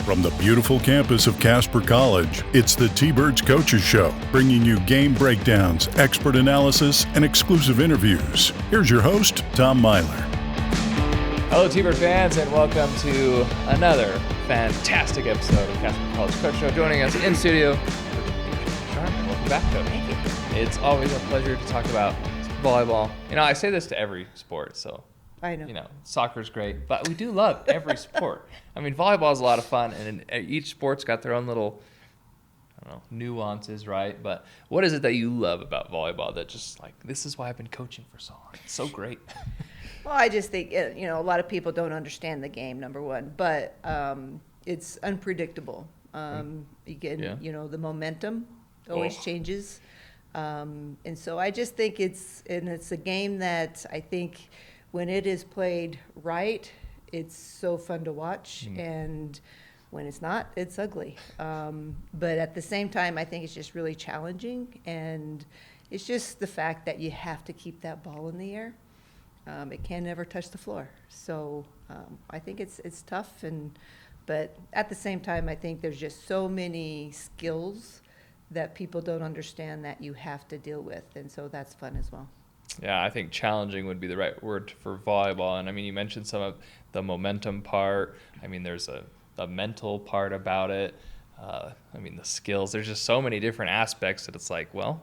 From the beautiful campus of Casper College, it's the T-Birds Coaches Show, bringing you game breakdowns, expert analysis, and exclusive interviews. Here's your host, Tom Myler. Hello, T-Bird fans, and welcome to another fantastic episode of Casper College Coach Show. Joining us in studio, Sharman. Welcome back, Coach. Thank you. It's always a pleasure to talk about volleyball. You know, I say this to every sport, so I know. you know, soccer's great, but we do love every sport. I mean, volleyball is a lot of fun, and each sport's got their own little, I don't know, nuances, right? But what is it that you love about volleyball that just like, this is why I've been coaching for so long? It's so great. Well, I just think, a lot of people don't understand the game, number one, but it's unpredictable. You get, the momentum always changes. And so I just think it's a game that I think when it is played right, it's so fun to watch. And when it's not, it's ugly. But at the same time, I think it's just really challenging. And it's just the fact that you have to keep that ball in the air. It can never touch the floor. So I think it's tough. But at the same time, I think there's just so many skills that people don't understand that you have to deal with. And so that's fun as well. Yeah, I think challenging would be the right word for volleyball. And I mean, you mentioned some of the momentum part. I mean, there's a mental part about it. The skills. There's just so many different aspects that it's like, well,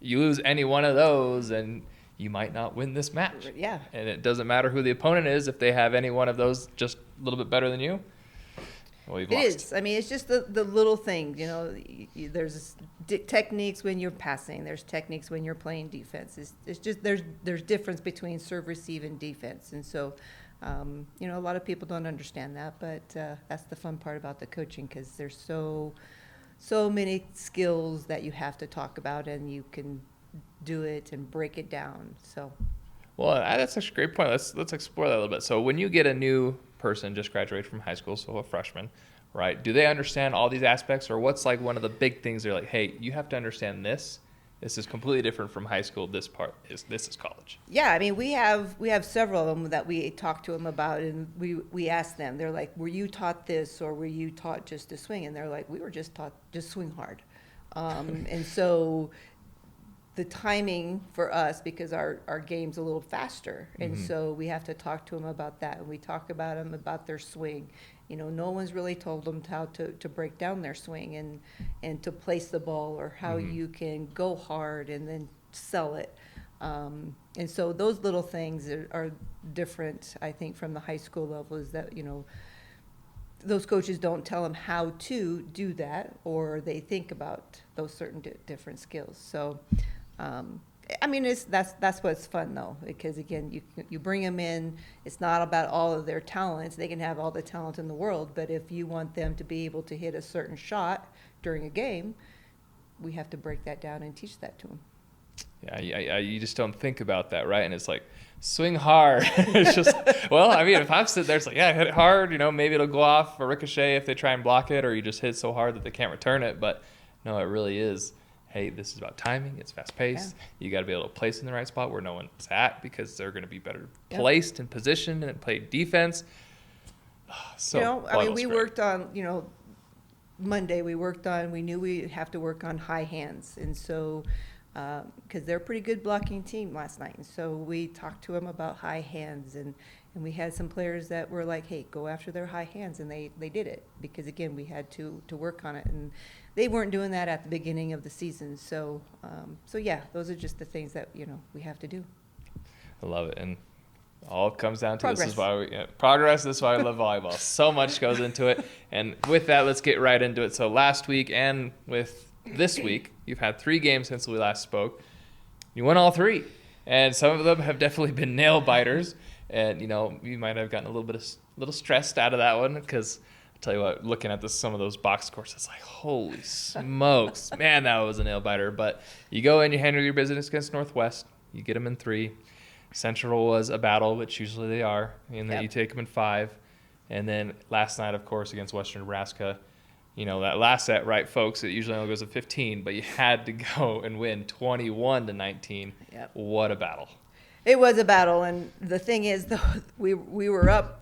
you lose any one of those and you might not win this match. Yeah. And it doesn't matter who the opponent is. If they have any one of those just a little bit better than you, well, you've lost. It is. I mean, it's just the little things, there's techniques when you're passing. There's techniques when you're playing defense. It's just there's difference between serve, receive, and defense. And so, a lot of people don't understand that, but that's the fun part about the coaching because there's so many skills that you have to talk about and you can do it and break it down. So, well, that's a great point. Let's explore that a little bit. So when you get a new person just graduated from high school, so a freshman, right? Do they understand all these aspects, or what's like one of the big things they're like, hey, you have to understand this. This is completely different from high school. This is college. Yeah, I mean, we have several of them that we talk to them about, and we ask them. They're like, were you taught this, or were you taught just to swing? And they're like, we were just taught just swing hard. And so the timing for us, because our game's a little faster, and so we have to talk to them about that. And we talk about them about their swing. No one's really told them how to break down their swing and to place the ball, or how you can go hard and then sell it. And so those little things are different, I think, from the high school level, is that, those coaches don't tell them how to do that, or they think about those certain different skills. So, that's what's fun though, because again, you bring them in. It's not about all of their talents. They can have all the talent in the world, but if you want them to be able to hit a certain shot during a game, we have to break that down and teach that to them. Yeah, you just don't think about that, right? And it's like, swing hard. It's just, well, I mean, if I'm sitting there, it's like, yeah, hit it hard. Maybe it'll go off a ricochet if they try and block it, or you just hit so hard that they can't return it. But no, it really is. Hey, this is about timing. It's fast paced. Yeah. You got to be able to place in the right spot where no one's at, because they're going to be better placed and positioned and play defense. We worked on, Monday we knew we have to work on high hands. And so, because they're a pretty good blocking team last night. And so we talked to them about high hands, and we had some players that were like, hey, go after their high hands. And they did it, because again, we had to work on it. And they weren't doing that at the beginning of the season. So yeah, those are just the things that, we have to do. I love it. And all it comes down to progress. This is why progress. This is why I love volleyball. So much goes into it. And with that, let's get right into it. So last week and with this week, you've had 3 games since we last spoke. You won all 3. And some of them have definitely been nail biters. And, you might have gotten a little stressed out of that one, because I'll tell you what, looking at some of those box scores, it's like, holy smokes. Man, that was a nail biter. But you go in, you handle your business against Northwest. You get them in 3. Central was a battle, which usually they are, and then you take them in 5. And then last night, of course, against Western Nebraska, that last set, right, folks, it usually only goes to 15, but you had to go and win 21-19. Yep. What a battle. It was a battle, and the thing is, though, we were up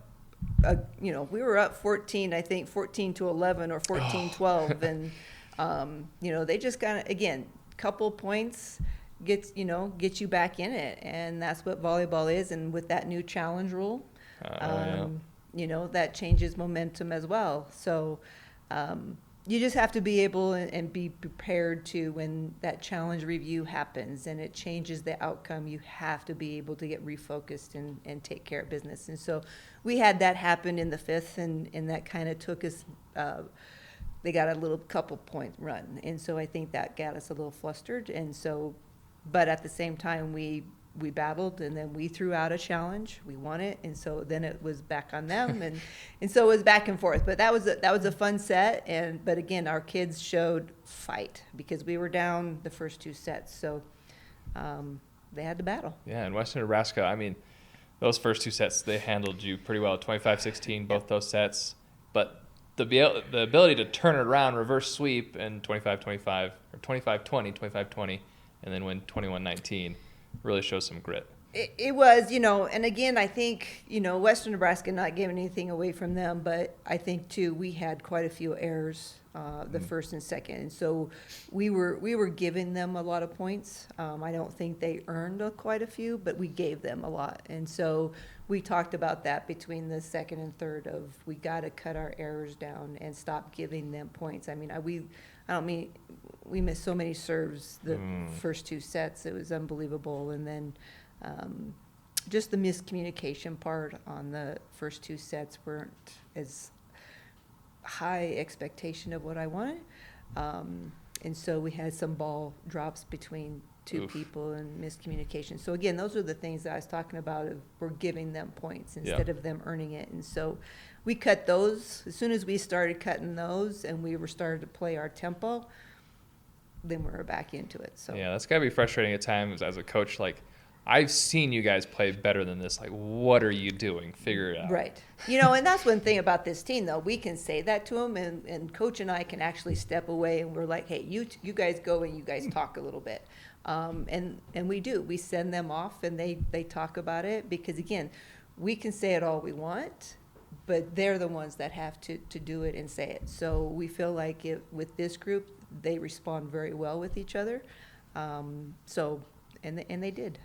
we were up 14, I think 14-11 or 14-12, and they just kind of, again, couple points get you back in it, and that's what volleyball is. And with that new challenge rule, that changes momentum as well. So you just have to be able and be prepared to, when that challenge review happens and it changes the outcome, you have to be able to get refocused and take care of business. And so we had that happen in the fifth, and that kind of took us, they got a little couple point run. And so I think that got us a little flustered. And so, but at the same time, we battled, and then we threw out a challenge. We won it, and so then it was back on them, and so it was back and forth. But that was a fun set, but again, our kids showed fight because we were down the first two sets, so they had to battle. Yeah, and Western Nebraska, I mean, those first two sets, they handled you pretty well, 25-16, both those sets. But the ability to turn it around, reverse sweep, and 25-25 or 25-20, 25-20, and then win 21-19. Really shows some grit. It was, and again, I think, Western Nebraska, not giving anything away from them, but I think too, we had quite a few errors, the first and second. And so we were giving them a lot of points. I don't think they earned quite a few, but we gave them a lot. And so we talked about that between the second and third of, we got to cut our errors down and stop giving them points. I mean, we missed so many serves the first two sets. It was unbelievable. And then just the miscommunication part on the first two sets weren't as high expectation of what I wanted. And so we had some ball drops between two people and miscommunication. So again, those are the things that I was talking about of we're giving them points instead of them earning it. And so we cut those. As soon as we started cutting those and we were starting to play our tempo, then we were back into it. So yeah, that's gotta be frustrating at times as a coach. Like, I've seen you guys play better than this. Like, what are you doing? Figure it out. Right. And that's one thing about this team, though. We can say that to them, and Coach and I can actually step away, and we're like, hey, you guys go and you guys talk a little bit. And we do. We send them off, and they talk about it because, again, we can say it all we want, but they're the ones that have to do it and say it. So we feel like with this group, they respond very well with each other. And they did.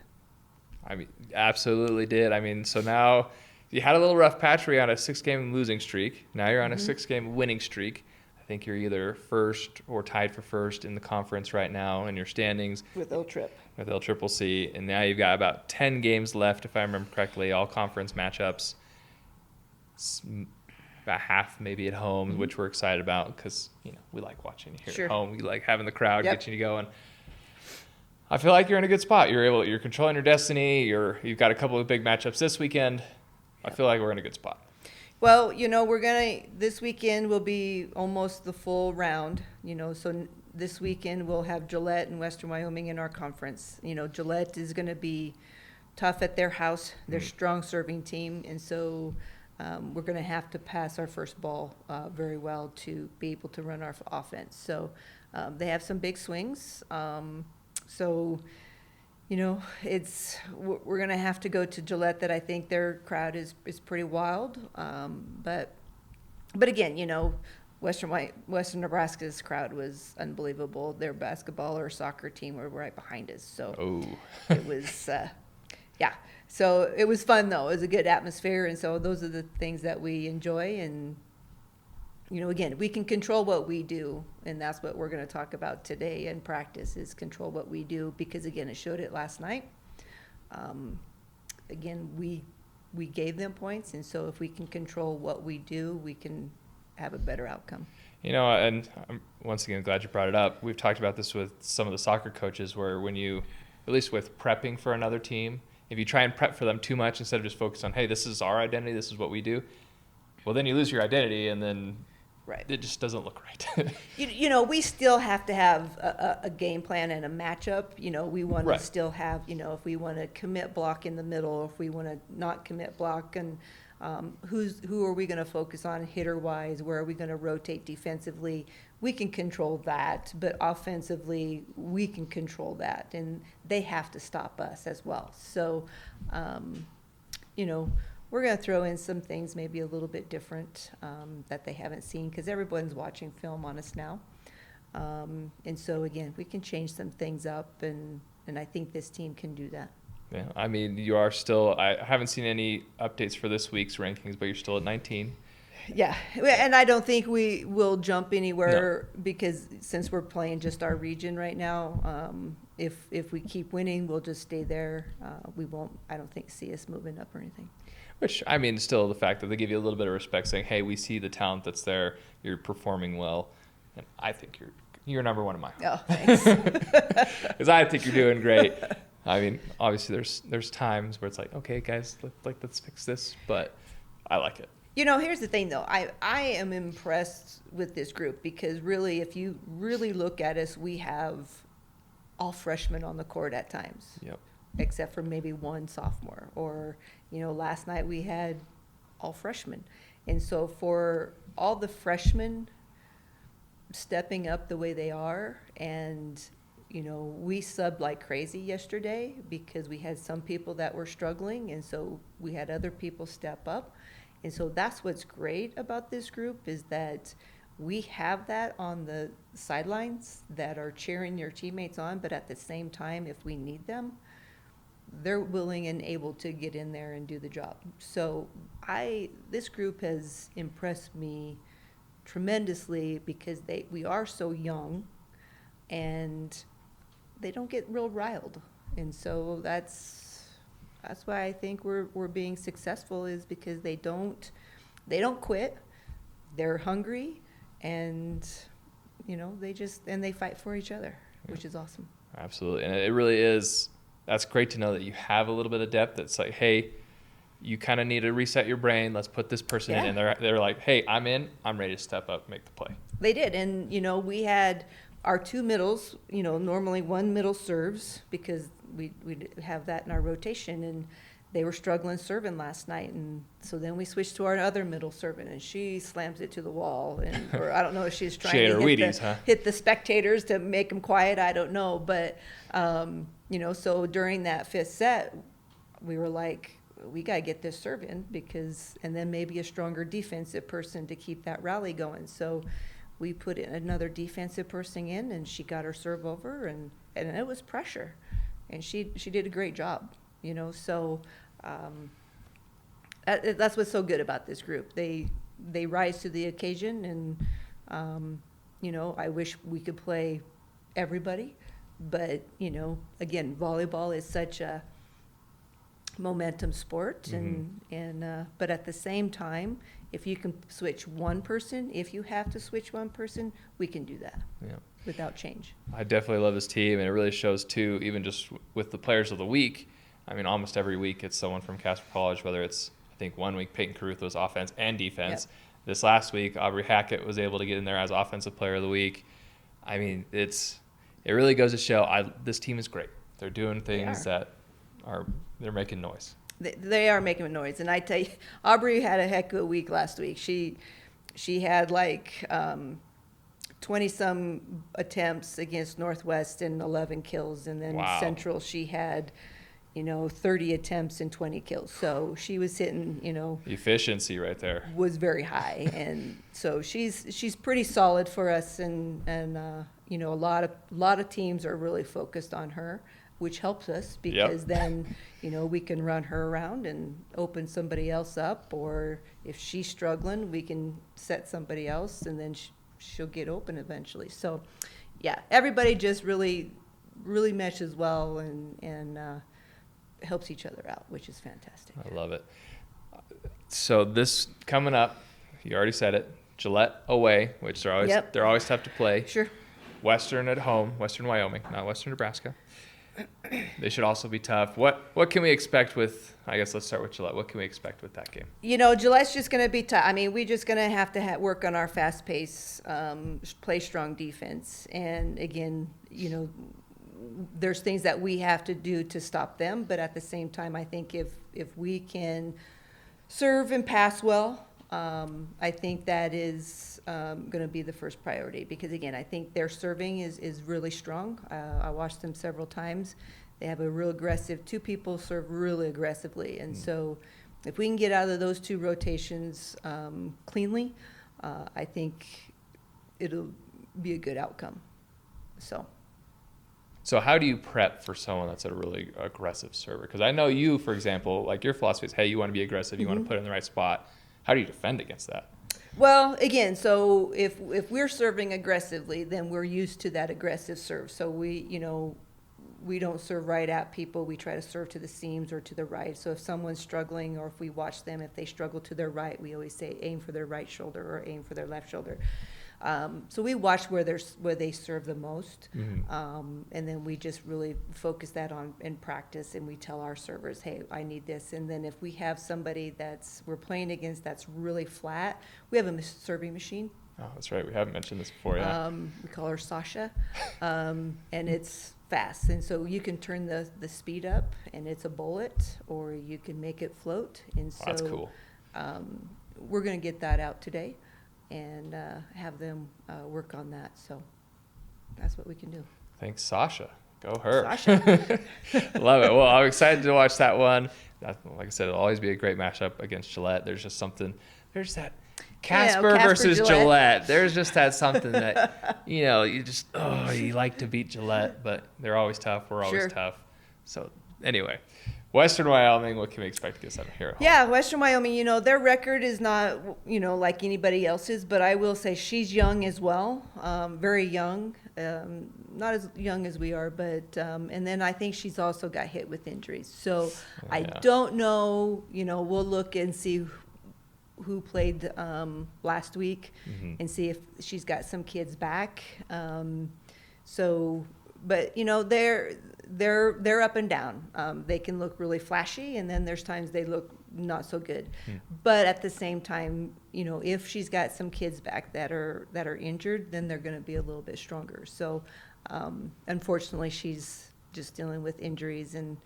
I mean, absolutely did. I mean, so now you had a little rough patch where you're on a 6-game losing streak. Now you're on a 6-game winning streak. I think you're either first or tied for first in the conference right now in your standings. With L-Trip. With L-Triple-C. And now you've got about 10 games left, if I remember correctly, all conference matchups. About half maybe at home, which we're excited about because, we like watching you here at home. We like having the crowd getting you going. I feel like you're in a good spot. You're controlling your destiny. You've got a couple of big matchups this weekend. I feel like we're in a good spot. Well, this weekend will be almost the full round, so this weekend we'll have Gillette and Western Wyoming in our conference. Gillette is going to be tough at their house. They're a strong serving team, and so we're going to have to pass our first ball very well to be able to run our offense. So they have some big swings. So, we're going to have to go to Gillette. That I think their crowd is pretty wild. But again, Western Nebraska's crowd was unbelievable. Their basketball or soccer team were right behind us. So it was, So it was fun though. It was a good atmosphere. And so those are the things that we enjoy. And, again, we can control what we do, and that's what we're going to talk about today in practice is control what we do because, again, it showed it last night. Again, we gave them points, and so if we can control what we do, we can have a better outcome. And I'm once again glad you brought it up. We've talked about this with some of the soccer coaches where when you, at least with prepping for another team, if you try and prep for them too much instead of just focus on, hey, this is our identity, this is what we do, well, then you lose your identity, and then it just doesn't look right. We still have to have a game plan and a matchup. We want to still have, if we want to commit block in the middle, if we want to not commit block, and who are we going to focus on hitter-wise, where are we going to rotate defensively? We can control that, but offensively, we can control that, and they have to stop us as well. So, we're going to throw in some things maybe a little bit different that they haven't seen, because everyone's watching film on us now. And so, again, we can change some things up, and I think this team can do that. Yeah, I mean, you are still – I haven't seen any updates for this week's rankings, but you're still at 19. Yeah, and I don't think we will jump anywhere because since we're playing just our region right now, if we keep winning, we'll just stay there. We won't, I don't think, see us moving up or anything. Which, I mean, still the fact that they give you a little bit of respect, saying, hey, we see the talent that's there, you're performing well, and I think you're number one in my heart. Oh, thanks. Because I think you're doing great. I mean, obviously there's times where it's like, okay, guys, let's fix this, but I like it. You know, here's the thing, though. I am impressed with this group because really, if you really look at us, we have all freshmen on the court at times. Yep. Except for maybe one sophomore. Or, you know, last night we had all freshmen. And so for all the freshmen stepping up the way they are, and, you know, we subbed like crazy yesterday because we had some people that were struggling, and so we had other people step up. And so that's what's great about this group is that we have that on the sidelines that are cheering your teammates on, but at the same time, if we need them, they're willing and able to get in there and do the job. So this group has impressed me tremendously because we are so young and they don't get real riled. And so that's why I think we're being successful, is because they don't quit. They're hungry, and you know, they fight for each other, which is awesome. Absolutely. And it really is. That's great to know that you have a little bit of depth. It's like, hey, you kind of need to reset your brain. Let's put this person in. And they're like, hey, I'm in. I'm ready to step up, make the play. They did. And, you know, we had our two middles, you know, normally one middle serves because we have that in our rotation, and they were struggling serving last night, and so then we switched to our other middle serving, and she slams it to the wall, or I don't know if she's trying to hit the spectators to make them quiet. I don't know, but you know, so during that fifth set, we were like, we got to get this serve in, and then maybe a stronger defensive person to keep that rally going. So we put in another defensive person in, and she got her serve over, and it was pressure. And she did a great job, you know. So that's what's so good about this group. They rise to the occasion, and you know, I wish we could play everybody, but you know, again, volleyball is such a momentum sport, and but at the same time, if you can switch one person, if you have to switch one person, we can do that. Yeah. Without change. I definitely love this team, and it really shows too, even just with the players of the week. I mean, almost every week it's someone from Casper College, whether it's, I think 1 week Peyton Caruth was offense and defense. Yep. This last week, Aubrey Hackett was able to get in there as offensive player of the week. I mean, it really goes to show this team is great. They're doing things they're making noise. They are making noise, and I tell you, Aubrey had a heck of a week last week. She had like 20-some attempts against Northwest and 11 kills. And then Central, she had, you know, 30 attempts and 20 kills. So she was hitting, you know. Efficiency right there. Was very high. And so she's pretty solid for us. And you know, a lot of teams are really focused on her, which helps us because then, you know, we can run her around and open somebody else up. Or if she's struggling, we can set somebody else, and then she'll get open eventually. So, yeah, everybody just really, really meshes well and helps each other out, which is fantastic. I love it. So this coming up, you already said it, Gillette away, which they're always tough to play. Sure. Western at home, Western Wyoming, not Western Nebraska. They should also be tough. What can we expect with, I guess let's start with Gillette. What can we expect with that game? You know, Gillette's just going to be tough. I mean, we're just going to have to work on our fast pace, play strong defense. And again, you know, there's things that we have to do to stop them. But at the same time, I think if we can serve and pass well, I think that is going to be the first priority because, again, I think their serving is really strong. I watched them several times. They have a real aggressive – two people serve really aggressively. And so if we can get out of those 2 rotations cleanly, I think it'll be a good outcome. So how do you prep for someone that's a really aggressive server? Because I know you, for example, like your philosophy is, hey, you want to be aggressive, you want to put it in the right spot. How do you defend against that? Well, again, so if we're serving aggressively, then we're used to that aggressive serve. So we don't serve right at people. We try to serve to the seams or to the right. So if someone's struggling, or if we watch them, if they struggle to their right, we always say aim for their right shoulder or aim for their left shoulder. So we watch where they serve the most, and then we just really focus that on in practice, and we tell our servers, hey, I need this. And then if we have somebody we're playing against that's really flat, we have a serving machine. Oh, that's right. We haven't mentioned this before, yeah. We call her Sasha, and it's fast. And so you can turn the speed up, and it's a bullet, or you can make it float. And so that's cool. We're going to get that out today and have them work on that. So that's what we can do. Thanks, Sasha. Go her. Sasha. Love it. Well, I'm excited to watch that one. Like I said, it'll always be a great matchup against Gillette. There's just something. There's that Casper versus Gillette. There's just that something that, you just, you like to beat Gillette, but they're always tough. We're always tough. So anyway, Western Wyoming, what can we expect against them here at home? Yeah, Western Wyoming, their record is not, like anybody else's, but I will say she's young as well, very young, not as young as we are, but, and then I think she's also got hit with injuries. So I don't know, we'll look and see who played last week and see if she's got some kids back. But they're up and down. They can look really flashy, and then there's times they look not so good. But at the same time, if she's got some kids back that are injured, then they're going to be a little bit stronger. So unfortunately, she's just dealing with injuries, and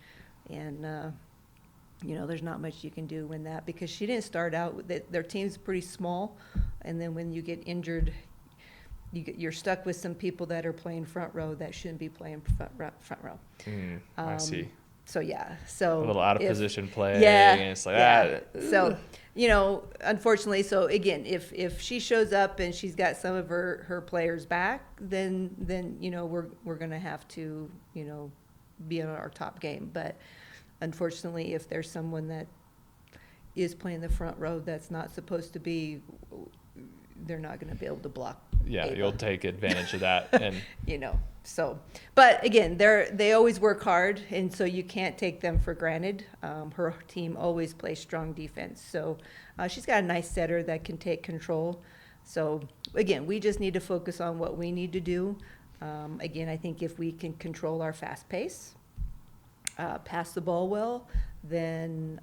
there's not much you can do when that, because she didn't start out with it. Their team's pretty small, and then when you get injured, you're stuck with some people that are playing front row that shouldn't be playing front row. I see. So a little out of position play. And it's like So unfortunately, so again, if she shows up and she's got some of her players back, then we're gonna have to be on our top game. But unfortunately, if there's someone that is playing the front row that's not supposed to be, they're not going to be able to block. Yeah, Ava. You'll take advantage of that, and So, but again, they always work hard, and so you can't take them for granted. Her team always plays strong defense, so she's got a nice setter that can take control. So again, we just need to focus on what we need to do. Again, I think if we can control our fast pace, pass the ball well, then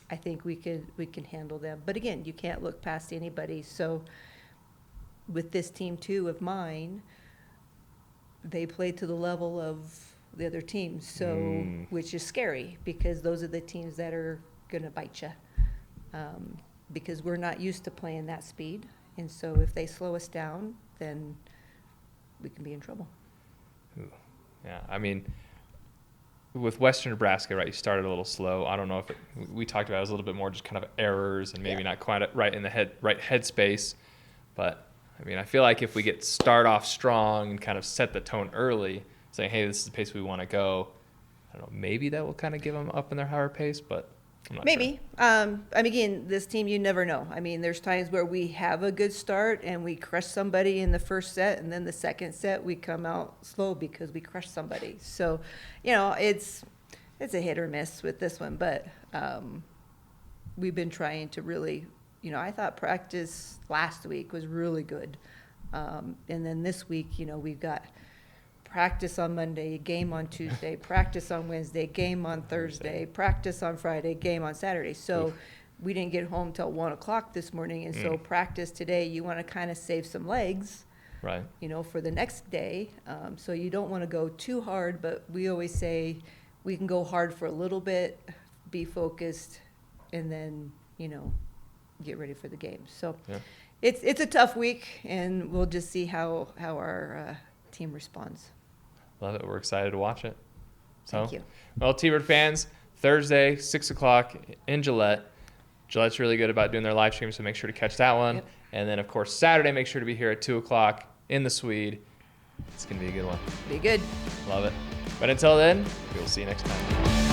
I think we can handle them. But again, you can't look past anybody. So with this team too of mine, they play to the level of the other teams, so which is scary, because those are the teams that are going to bite you, because we're not used to playing that speed. And so if they slow us down, then we can be in trouble. Ooh. Yeah, I mean, with Western Nebraska, right, you started a little slow. I don't know if we talked about it was a little bit more just kind of errors and maybe not quite right in the right headspace. But, I mean, I feel like if we start off strong and kind of set the tone early, saying, hey, this is the pace we want to go, I don't know, maybe that will kind of give them up in their higher pace, but I'm not maybe. sure. I mean, again, this team, you never know. I mean, there's times where we have a good start and we crush somebody in the first set, and then the second set we come out slow because we crushed somebody. So, it's a hit or miss with this one, but we've been trying to really, I thought practice last week was really good. And then this week, we've got practice on Monday, game on Tuesday, practice on Wednesday, game on Thursday, practice on Friday, game on Saturday. So we didn't get home till 1:00 this morning, and so practice today, you want to kind of save some legs, right? For the next day. So you don't want to go too hard, but we always say we can go hard for a little bit, be focused, and then get ready for the game. So it's a tough week, and we'll just see how our team responds. Love it. We're excited to watch it. So, Thank you. Well, T-Bird fans, Thursday, 6 o'clock in Gillette. Gillette's really good about doing their live stream, so make sure to catch that one. Yep. And then, of course, Saturday, make sure to be here at 2 o'clock in the Swede. It's going to be a good one. Be good. Love it. But until then, we will see you next time.